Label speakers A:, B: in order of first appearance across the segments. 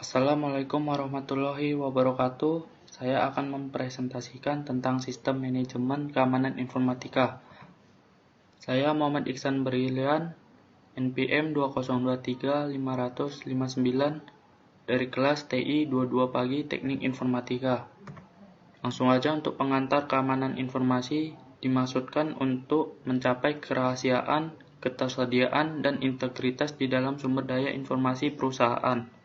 A: Assalamualaikum warahmatullahi wabarakatuh. Saya akan mempresentasikan tentang sistem manajemen keamanan informatika. Saya Muhammad Iksan Brilian, NPM 2023559 dari kelas TI 22 Pagi Teknik Informatika. Langsung aja untuk pengantar keamanan informasi dimaksudkan untuk mencapai kerahasiaan, ketersediaan, dan integritas di dalam sumber daya informasi perusahaan.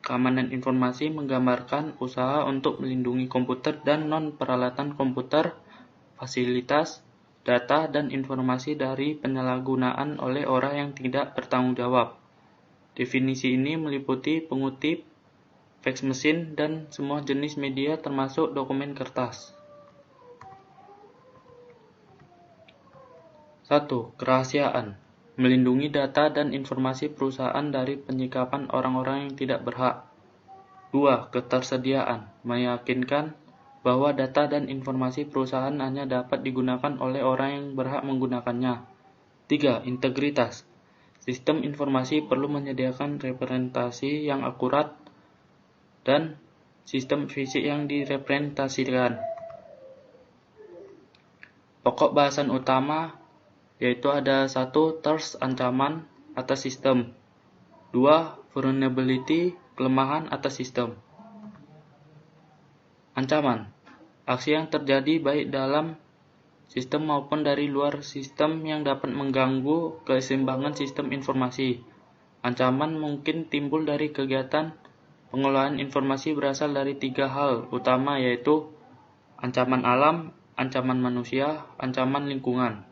A: Keamanan informasi menggambarkan usaha untuk melindungi komputer dan non-peralatan komputer, fasilitas, data, dan informasi dari penyalahgunaan oleh orang yang tidak bertanggung jawab. Definisi ini meliputi pengutip, fax machine, dan semua jenis media termasuk dokumen kertas. 1. Kerahasiaan. Melindungi data dan informasi perusahaan dari penyikapan orang-orang yang tidak berhak. 2. Ketersediaan. Meyakinkan bahwa data dan informasi perusahaan hanya dapat digunakan oleh orang yang berhak menggunakannya. 3. Integritas. Sistem informasi perlu menyediakan representasi yang akurat dan sistem fisik yang direpresentasikan. Pokok bahasan utama yaitu ada 1. Threats, ancaman atas sistem. 2. Vulnerability, kelemahan atas sistem. Ancaman, aksi yang terjadi baik dalam sistem maupun dari luar sistem yang dapat mengganggu keseimbangan sistem informasi. Ancaman mungkin timbul dari kegiatan pengelolaan informasi berasal dari 3 hal utama, yaitu ancaman alam, ancaman manusia, ancaman lingkungan.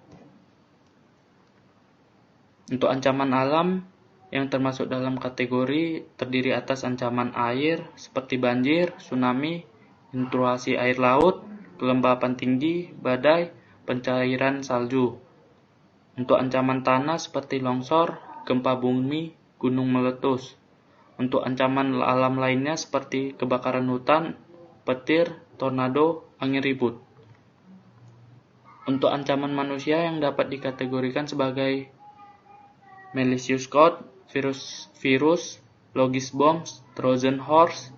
A: Untuk ancaman alam yang termasuk dalam kategori terdiri atas ancaman air seperti banjir, tsunami, intrusi air laut, kelembapan tinggi, badai, pencairan salju. Untuk ancaman tanah seperti longsor, gempa bumi, gunung meletus. Untuk ancaman alam lainnya seperti kebakaran hutan, petir, tornado, angin ribut. Untuk ancaman manusia yang dapat dikategorikan sebagai malicious code, virus, logis bombs, Trojan horse,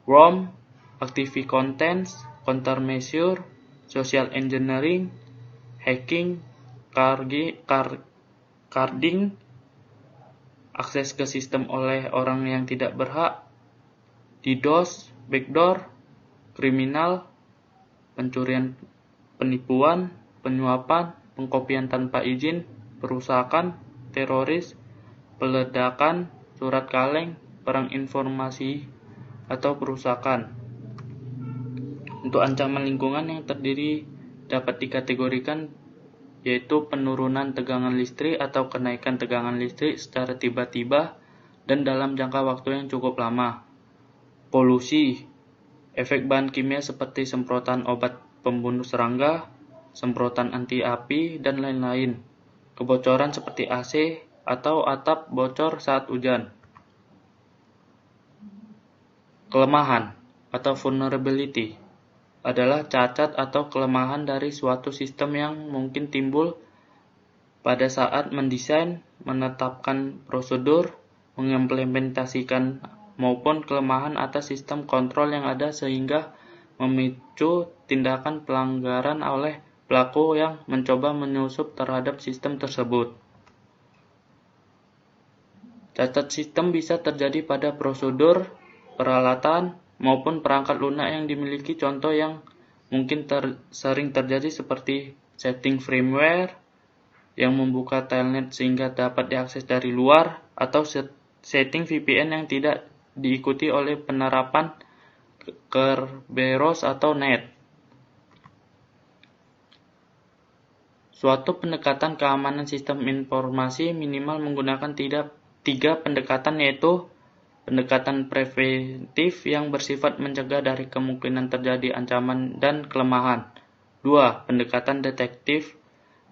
A: worm, active contents, countermeasure, social engineering, hacking, carding, akses ke sistem oleh orang yang tidak berhak, DDoS, backdoor, kriminal, pencurian, penipuan, penyuapan, pengkopian tanpa izin, perusakan, teroris, peledakan, surat kaleng, perang informasi, atau perusakan. Untuk ancaman lingkungan yang terdiri dapat dikategorikan yaitu penurunan tegangan listrik atau kenaikan tegangan listrik secara tiba-tiba dan dalam jangka waktu yang cukup lama. Polusi, efek bahan kimia seperti semprotan obat pembunuh serangga, semprotan anti api, dan lain-lain. Kebocoran seperti AC atau atap bocor saat hujan. Kelemahan atau vulnerability adalah cacat atau kelemahan dari suatu sistem yang mungkin timbul pada saat mendesain, menetapkan prosedur, mengimplementasikan maupun kelemahan atas sistem kontrol yang ada sehingga memicu tindakan pelanggaran oleh pelaku yang mencoba menyusup terhadap sistem tersebut. Cacat sistem bisa terjadi pada prosedur, peralatan, maupun perangkat lunak yang dimiliki. Contoh yang mungkin sering terjadi seperti setting firmware yang membuka telnet sehingga dapat diakses dari luar, atau setting VPN yang tidak diikuti oleh penerapan Kerberos atau NET. Suatu pendekatan keamanan sistem informasi minimal menggunakan 3 pendekatan, yaitu pendekatan preventif yang bersifat mencegah dari kemungkinan terjadi ancaman dan kelemahan. 2. Pendekatan detektif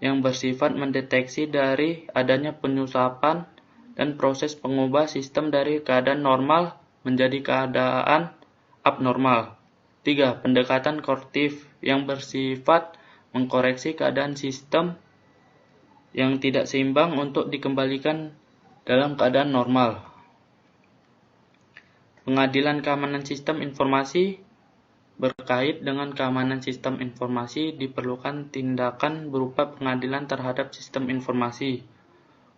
A: yang bersifat mendeteksi dari adanya penyusapan dan proses pengubah sistem dari keadaan normal menjadi keadaan abnormal. 3. Pendekatan korektif yang bersifat mengkoreksi keadaan sistem yang tidak seimbang untuk dikembalikan dalam keadaan normal. Pengadilan keamanan sistem informasi. Berkait dengan keamanan sistem informasi, diperlukan tindakan berupa pengadilan terhadap sistem informasi.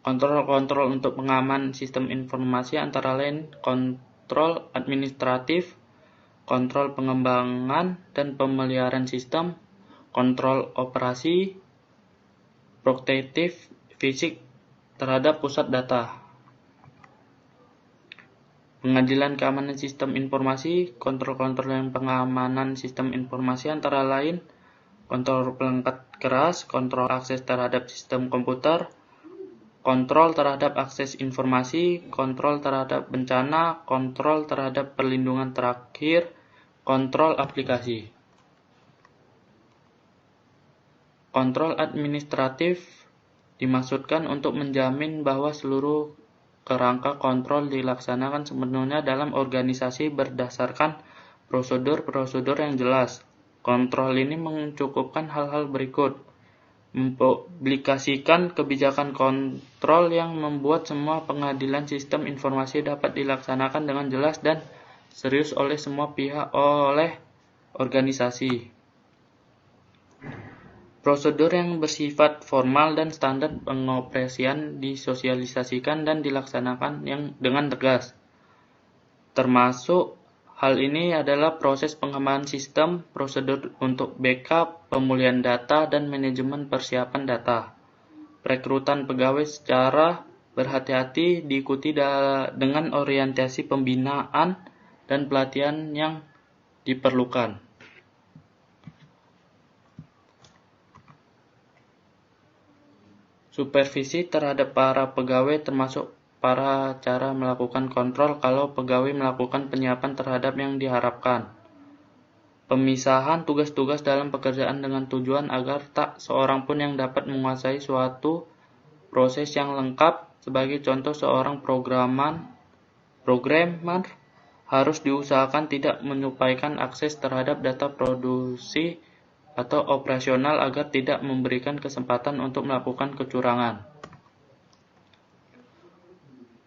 A: Kontrol-kontrol untuk pengamanan sistem informasi antara lain kontrol administratif, kontrol pengembangan dan pemeliharaan sistem, kontrol operasi, protektif fisik terhadap pusat data. Pengadilan keamanan sistem informasi, kontrol-kontrol yang pengamanan sistem informasi antara lain kontrol perangkat keras, kontrol akses terhadap sistem komputer, kontrol terhadap akses informasi, kontrol terhadap bencana, kontrol terhadap perlindungan terakhir, kontrol aplikasi. Kontrol administratif dimaksudkan untuk menjamin bahwa seluruh kerangka kontrol dilaksanakan sepenuhnya dalam organisasi berdasarkan prosedur-prosedur yang jelas. Kontrol ini mencukupkan hal-hal berikut. Mempublikasikan kebijakan kontrol yang membuat semua pengadilan sistem informasi dapat dilaksanakan dengan jelas dan serius oleh semua pihak oleh organisasi. Prosedur yang bersifat formal dan standar pengoperasian disosialisasikan dan dilaksanakan dengan tegas. Termasuk hal ini adalah proses pengembangan sistem, prosedur untuk backup, pemulihan data, dan manajemen persiapan data. Perekrutan pegawai secara berhati-hati diikuti dengan orientasi pembinaan dan pelatihan yang diperlukan. Supervisi terhadap para pegawai termasuk para cara melakukan kontrol kalau pegawai melakukan penyiapan terhadap yang diharapkan. Pemisahan tugas-tugas dalam pekerjaan dengan tujuan agar tak seorang pun yang dapat menguasai suatu proses yang lengkap. Sebagai contoh, seorang programmer harus diusahakan tidak menyuplaikan akses terhadap data produksi atau operasional agar tidak memberikan kesempatan untuk melakukan kecurangan.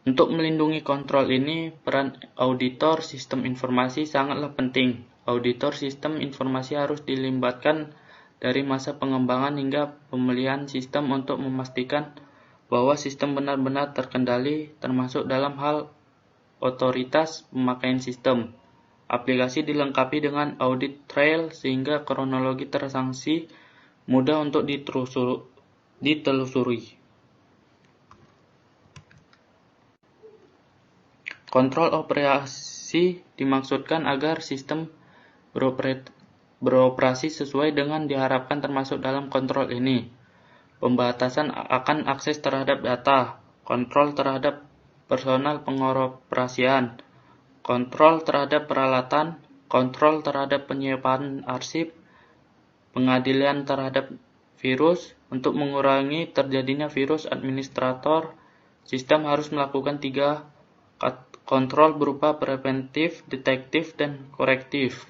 A: Untuk melindungi kontrol ini, peran auditor sistem informasi sangatlah penting. Auditor sistem informasi harus dilibatkan dari masa pengembangan hingga pemeliharaan sistem untuk memastikan bahwa sistem benar-benar terkendali, termasuk dalam hal otoritas pemakaian sistem. Aplikasi dilengkapi dengan audit trail sehingga kronologi transaksi mudah untuk ditelusuri. Kontrol operasi dimaksudkan agar sistem beroperasi sesuai dengan diharapkan, termasuk dalam kontrol ini. Pembatasan akan akses terhadap data, kontrol terhadap personal pengoperasian, kontrol terhadap peralatan, kontrol terhadap penyimpan arsip, pengadilan terhadap virus. Untuk mengurangi terjadinya virus, administrator sistem harus melakukan 3 kontrol berupa preventif, detektif, dan korektif.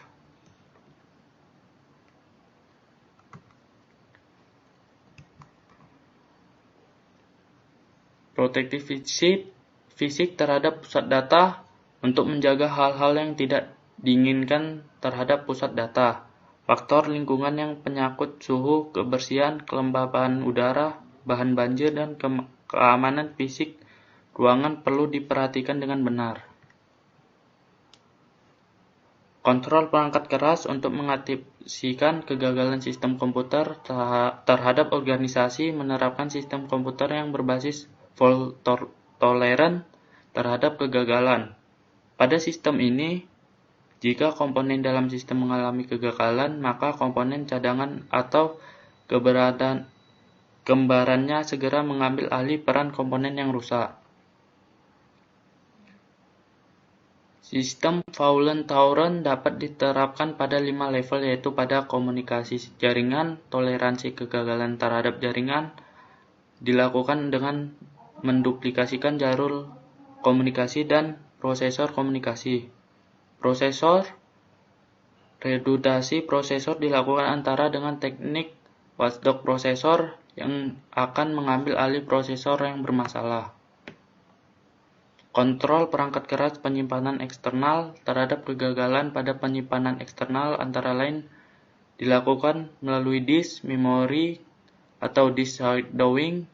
A: Protektif fisik terhadap pusat data untuk menjaga hal-hal yang tidak diinginkan terhadap pusat data. Faktor lingkungan yang penyangkut suhu, kebersihan, kelembaban udara, bahan banjir, dan keamanan fisik ruangan perlu diperhatikan dengan benar. Kontrol perangkat keras untuk mengatasikan kegagalan sistem komputer terhadap organisasi, menerapkan sistem komputer yang berbasis fault tolerant terhadap kegagalan. Pada sistem ini, jika komponen dalam sistem mengalami kegagalan, maka komponen cadangan atau kembarannya segera mengambil alih peran komponen yang rusak. Sistem fault tolerant dapat diterapkan pada 5 level, yaitu pada komunikasi jaringan. Toleransi kegagalan terhadap jaringan dilakukan dengan menduplikasikan jalur komunikasi dan prosesor komunikasi. Redundansi prosesor dilakukan antara dengan teknik watchdog prosesor yang akan mengambil alih prosesor yang bermasalah. Kontrol perangkat keras penyimpanan eksternal terhadap kegagalan pada penyimpanan eksternal antara lain dilakukan melalui disk, memori, atau disk shadowing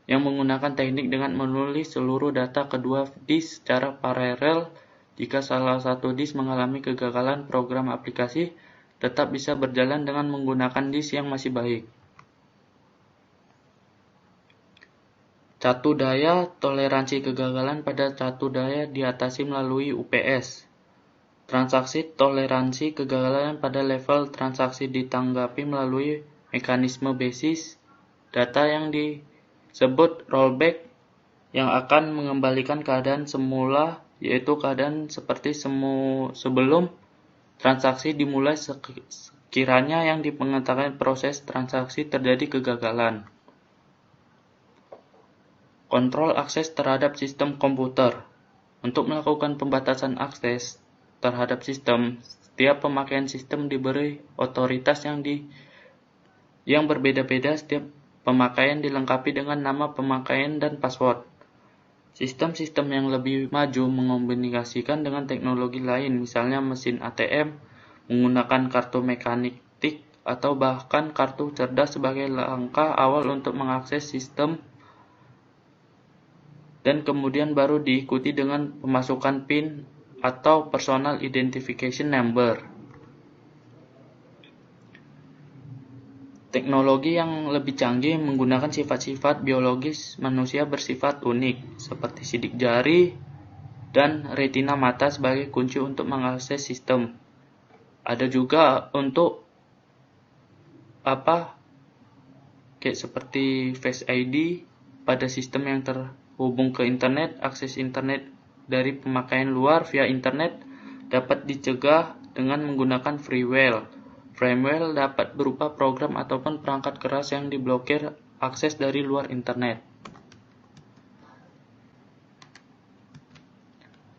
A: yang menggunakan teknik dengan menulis seluruh data kedua disk secara paralel. Jika salah satu disk mengalami kegagalan, program aplikasi tetap bisa berjalan dengan menggunakan disk yang masih baik. Catu daya toleransi kegagalan pada catu daya diatasi melalui UPS. Transaksi toleransi kegagalan pada level transaksi ditanggapi melalui mekanisme basis data yang disebut rollback yang akan mengembalikan keadaan semula, yaitu keadaan seperti sebelum transaksi dimulai sekiranya yang dipengetahui proses transaksi terjadi kegagalan. Kontrol akses terhadap sistem komputer. Untuk melakukan pembatasan akses terhadap sistem, setiap pemakaian sistem diberi otoritas yang berbeda-beda. Setiap pemakaian dilengkapi dengan nama pemakaian dan password. Sistem-sistem yang lebih maju mengomunikasikan dengan teknologi lain, misalnya mesin ATM, menggunakan kartu magnetik, atau bahkan kartu cerdas sebagai langkah awal untuk mengakses sistem, dan kemudian baru diikuti dengan pemasukan PIN atau Personal Identification Number. Teknologi yang lebih canggih menggunakan sifat-sifat biologis manusia bersifat unik, seperti sidik jari dan retina mata sebagai kunci untuk mengakses sistem. Ada juga untuk kayak seperti Face ID pada sistem yang terhubung ke internet. Akses internet dari pemakaian luar via internet dapat dicegah dengan menggunakan freeware. Freeware dapat berupa program ataupun perangkat keras yang diblokir akses dari luar internet.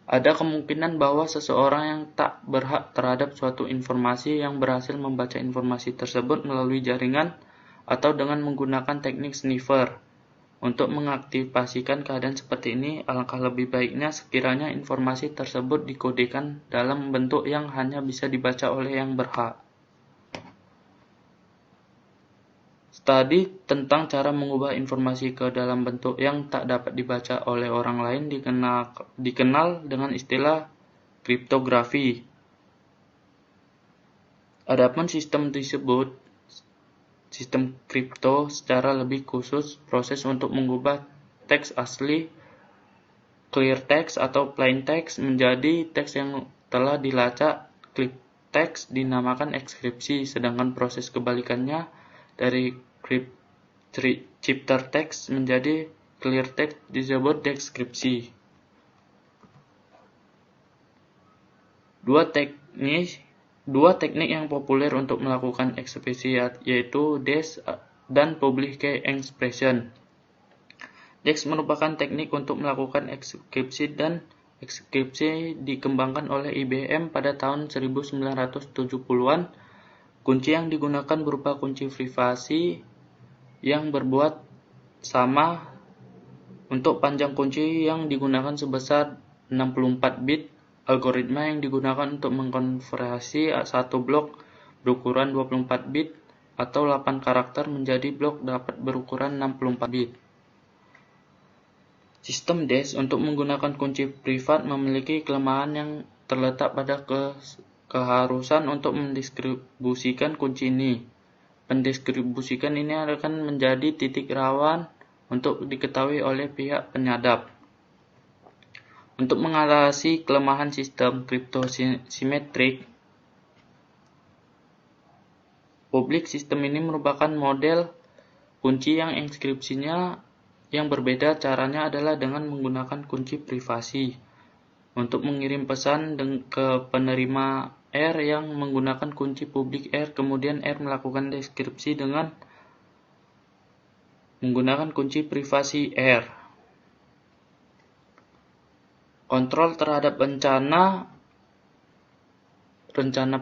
A: Ada kemungkinan bahwa seseorang yang tak berhak terhadap suatu informasi yang berhasil membaca informasi tersebut melalui jaringan atau dengan menggunakan teknik sniffer. Untuk mengaktifasikan keadaan seperti ini, alangkah lebih baiknya sekiranya informasi tersebut dikodekan dalam bentuk yang hanya bisa dibaca oleh yang berhak. Studi tentang cara mengubah informasi ke dalam bentuk yang tak dapat dibaca oleh orang lain dikenal dengan istilah kriptografi. Adapun sistem disebut sistem kripto. Secara lebih khusus, proses untuk mengubah teks asli clear text atau plain text menjadi teks yang telah dilacak text dinamakan enkripsi, sedangkan proses kebalikannya dari cipter text menjadi clear text disebut dekripsi. Dua teknik yang populer untuk melakukan enkripsi yaitu DES dan Public Key Encryption. DES merupakan teknik untuk melakukan enkripsi, dan enkripsi dikembangkan oleh IBM pada tahun 1970-an. Kunci yang digunakan berupa kunci privasi yang berbuat sama untuk panjang kunci yang digunakan sebesar 64 bit. Algoritma yang digunakan untuk mengkonversi satu blok berukuran 24 bit atau 8 karakter menjadi blok dapat berukuran 64 bit. Sistem DES untuk menggunakan kunci privat memiliki kelemahan yang terletak pada keharusan untuk mendistribusikan kunci ini. Pendistribusikan ini akan menjadi titik rawan untuk diketahui oleh pihak penyadap. Untuk mengatasi kelemahan sistem kriptosimetrik, public sistem ini merupakan model kunci yang enkripsinya yang berbeda. Caranya adalah dengan menggunakan kunci privasi untuk mengirim pesan ke penerima R yang menggunakan kunci publik R. Kemudian R melakukan dekripsi dengan menggunakan kunci privasi R. Kontrol terhadap rencana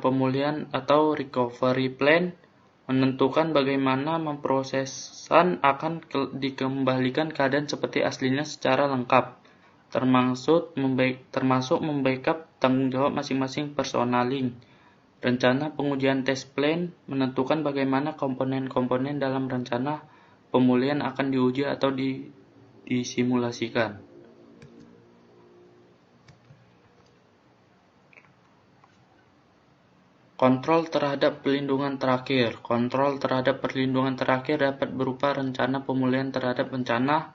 A: pemulihan atau recovery plan menentukan bagaimana memprosesan akan dikembalikan keadaan seperti aslinya secara lengkap. termasuk membackup tanggung jawab masing-masing personaling. Rencana pengujian test plan menentukan bagaimana komponen-komponen dalam rencana pemulihan akan diuji atau disimulasikan. Kontrol terhadap perlindungan terakhir. Kontrol terhadap perlindungan terakhir dapat berupa rencana pemulihan terhadap bencana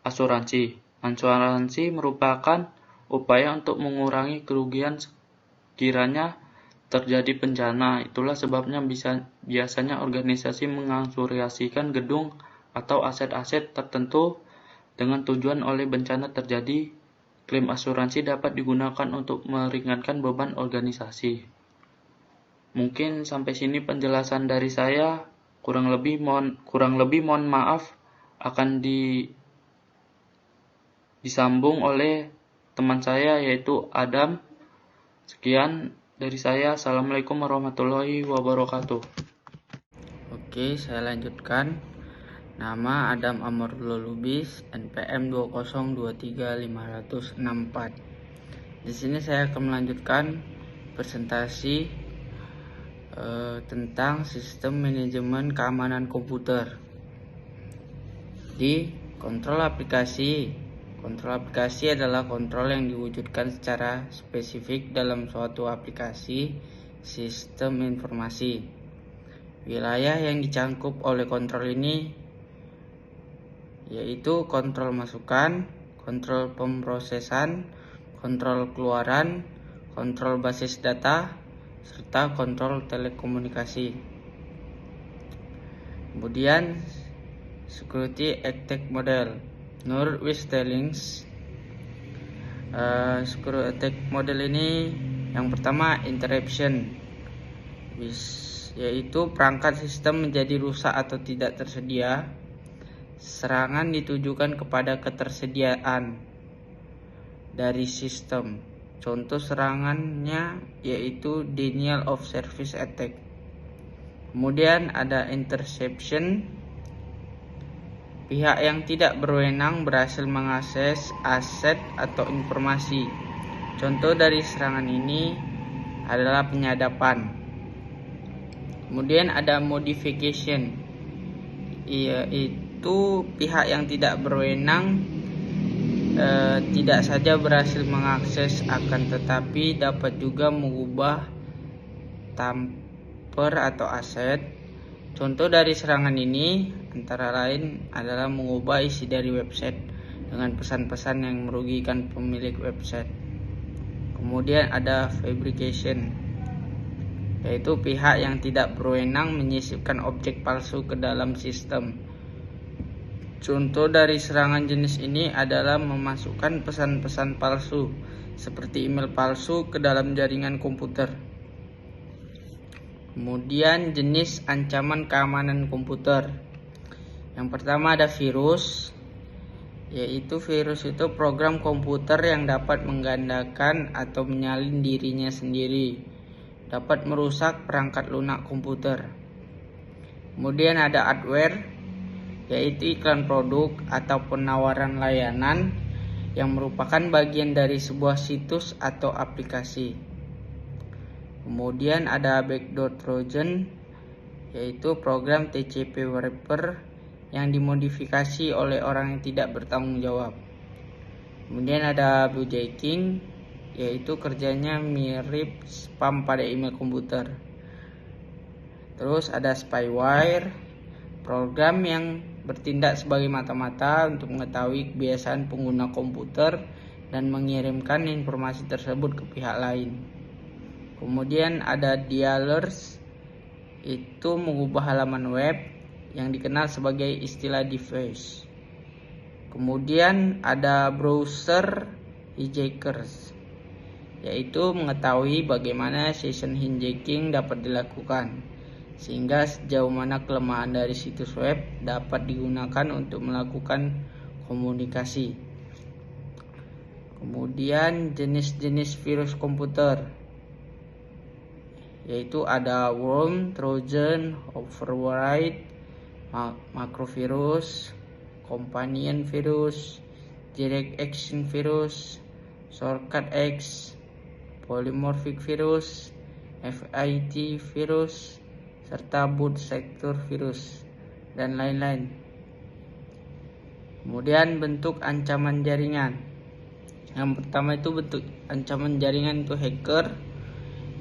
A: asuransi. Asuransi merupakan upaya untuk mengurangi kerugian sekiranya terjadi bencana. Itulah sebabnya biasanya organisasi mengasuransikan gedung atau aset-aset tertentu dengan tujuan oleh bencana terjadi. Klaim asuransi dapat digunakan untuk meringankan beban organisasi. Mungkin sampai sini penjelasan dari saya. Kurang lebih mohon maaf akan disambung oleh teman saya yaitu Adam. Sekian dari saya. Assalamualaikum warahmatullahi wabarakatuh.
B: Oke, saya lanjutkan. Nama Adam Amrul Lubis, NPM 2023564. Di sini saya akan melanjutkan presentasi tentang sistem manajemen keamanan komputer. Di kontrol aplikasi. Kontrol aplikasi adalah kontrol yang diwujudkan secara spesifik dalam suatu aplikasi sistem informasi. Wilayah yang dicangkup oleh kontrol ini yaitu kontrol masukan, kontrol pemrosesan, kontrol keluaran, kontrol basis data, serta kontrol telekomunikasi. Kemudian security attack model. Menurut Wistellings, security attack model ini yang pertama interruption, yaitu perangkat sistem menjadi rusak atau tidak tersedia. Serangan ditujukan kepada ketersediaan dari sistem. Contoh serangannya yaitu denial of service attack. Kemudian ada interception. Pihak yang tidak berwenang berhasil mengakses aset atau informasi. Contoh dari serangan ini adalah penyadapan. Kemudian ada modification. Yaitu pihak yang tidak berwenang tidak saja berhasil mengakses akan tetapi dapat juga mengubah tamper atau aset. Contoh dari serangan ini antara lain adalah mengubah isi dari website dengan pesan-pesan yang merugikan pemilik website. Kemudian ada fabrication, yaitu pihak yang tidak berwenang menyisipkan objek palsu ke dalam sistem. Contoh dari serangan jenis ini adalah memasukkan pesan-pesan palsu seperti email palsu ke dalam jaringan komputer. Kemudian jenis ancaman keamanan komputer. Yang pertama ada virus, yaitu virus itu program komputer yang dapat menggandakan atau menyalin dirinya sendiri, dapat merusak perangkat lunak komputer. Kemudian ada adware, yaitu iklan produk atau penawaran layanan yang merupakan bagian dari sebuah situs atau aplikasi. Kemudian ada backdoor trojan, yaitu program TCP wrapper yang dimodifikasi oleh orang yang tidak bertanggung jawab. Kemudian ada hijacking, yaitu kerjanya mirip spam pada email komputer. Terus ada spyware, program yang bertindak sebagai mata-mata untuk mengetahui kebiasaan pengguna komputer dan mengirimkan informasi tersebut ke pihak lain. Kemudian ada dialers, itu mengubah halaman web yang dikenal sebagai istilah device. Kemudian ada browser hijackers, yaitu mengetahui bagaimana session hijacking dapat dilakukan, sehingga sejauh mana kelemahan dari situs web dapat digunakan untuk melakukan komunikasi. Kemudian jenis-jenis virus komputer, yaitu ada worm, trojan, override, macrovirus, companion virus, direct action virus, shortcut X, polymorphic virus, FIT virus, serta boot sector virus, dan lain-lain. Kemudian bentuk ancaman jaringan. Yang pertama itu bentuk ancaman jaringan itu hacker,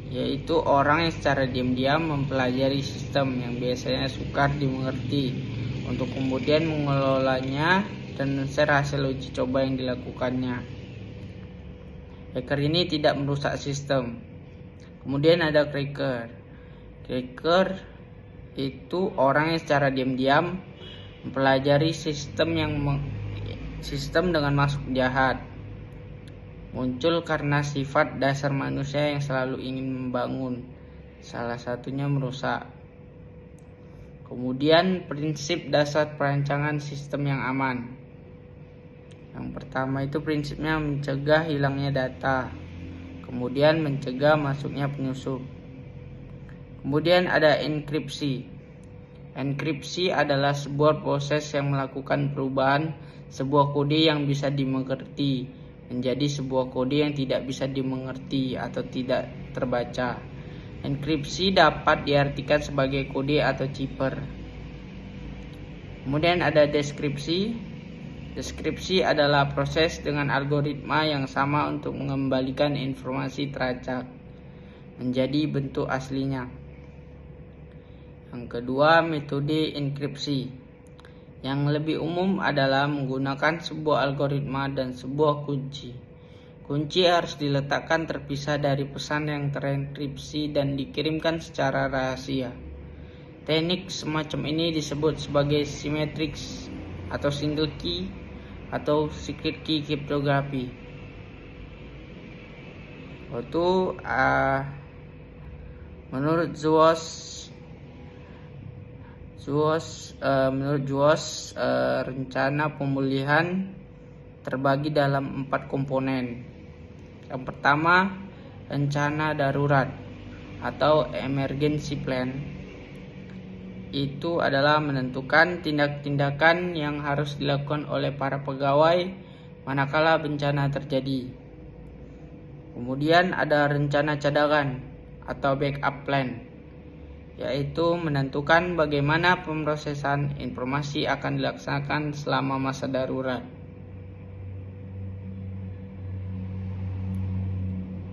B: yaitu orang yang secara diam-diam mempelajari sistem yang biasanya sukar dimengerti untuk kemudian mengelolanya dan men-share hasil uji coba yang dilakukannya. Hacker ini tidak merusak sistem. Kemudian ada cracker. Cracker itu orang yang secara diam-diam mempelajari sistem dengan maksud jahat. Muncul karena sifat dasar manusia yang selalu ingin membangun, salah satunya merusak. Kemudian prinsip dasar perancangan sistem yang aman. Yang pertama itu prinsipnya mencegah hilangnya data, kemudian mencegah masuknya penyusup. Kemudian ada enkripsi. Enkripsi adalah sebuah proses yang melakukan perubahan sebuah kode yang bisa dimengerti menjadi sebuah kode yang tidak bisa dimengerti atau tidak terbaca. Enkripsi dapat diartikan sebagai kode atau cipher. Kemudian ada deskripsi. Deskripsi adalah proses dengan algoritma yang sama untuk mengembalikan informasi teracak menjadi bentuk aslinya. Yang kedua, metode enkripsi. Yang lebih umum adalah menggunakan sebuah algoritma dan sebuah kunci. Kunci harus diletakkan terpisah dari pesan yang terenkripsi dan dikirimkan secara rahasia. Teknik semacam ini disebut sebagai symmetric atau single key atau secret key cryptography. Menurut Zuos, rencana pemulihan terbagi dalam 4 komponen. Yang pertama, rencana darurat atau emergency plan. Itu adalah menentukan tindak-tindakan yang harus dilakukan oleh para pegawai manakala bencana terjadi. Kemudian ada rencana cadangan atau backup plan, yaitu menentukan bagaimana pemrosesan informasi akan dilaksanakan selama masa darurat.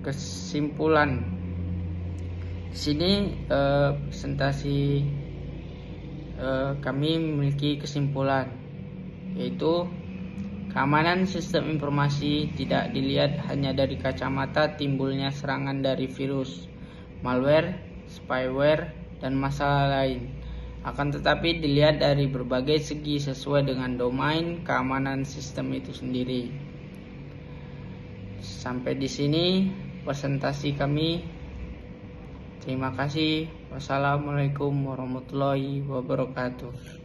B: Kesimpulan. Di sini presentasi kami memiliki kesimpulan, yaitu keamanan sistem informasi tidak dilihat hanya dari kacamata timbulnya serangan dari virus, malware, spyware, dan masalah lain, akan tetapi dilihat dari berbagai segi sesuai dengan domain keamanan sistem itu sendiri. Sampai di sini presentasi kami. Terima kasih. Wassalamualaikum warahmatullahi wabarakatuh.